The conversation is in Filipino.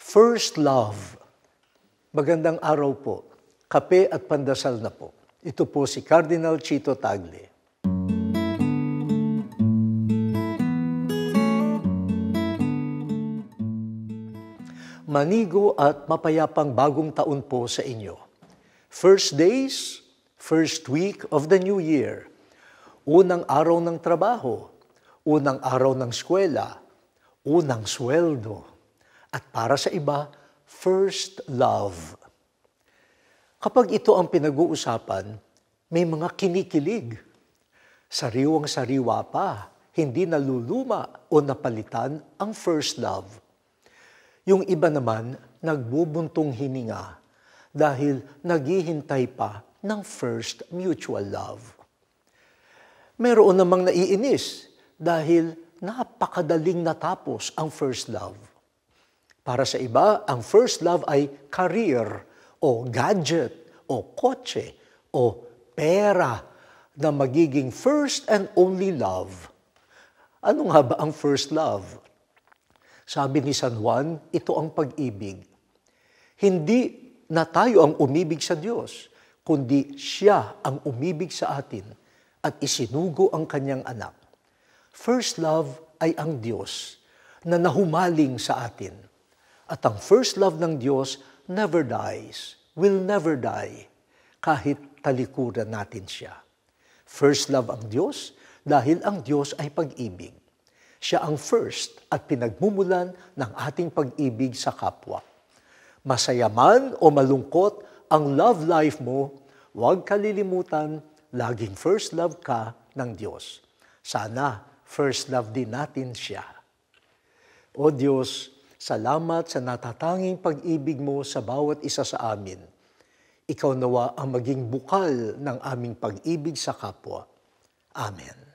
First love. Magandang araw po. Kape at pandasal na po. Ito po si Cardinal Chito Tagle. Manigo at mapayapang bagong taon po sa inyo. First days, first week of the new year. Unang araw ng trabaho, unang araw ng eskwela, unang sweldo. At para sa iba, first love. Kapag ito ang pinag-uusapan, may mga kinikilig. Sariwang-sariwa pa, hindi naluluma o napalitan ang first love. Yung iba naman, nagbubuntong hininga dahil naghihintay pa ng first mutual love. Meron namang naiinis dahil napakadaling natapos ang first love. Para sa iba, ang first love ay career o gadget o kotse o pera na magiging first and only love. Ano nga ba ang first love? Sabi ni San Juan, ito ang pag-ibig. Hindi na tayo ang umibig sa Diyos, kundi siya ang umibig sa atin at isinugo ang kanyang anak. First love ay ang Diyos na nahumaling sa atin. At ang first love ng Diyos never dies, will never die, kahit talikuran natin siya. First love ang Diyos dahil ang Diyos ay pag-ibig. Siya ang first at pinagmumulan ng ating pag-ibig sa kapwa. Masaya man o malungkot ang love life mo, huwag kalilimutan, laging first love ka ng Diyos. Sana first love din natin siya. O Diyos, salamat sa natatanging pag-ibig mo sa bawat isa sa amin. Ikaw nawa ang maging bukal ng aming pag-ibig sa kapwa. Amen.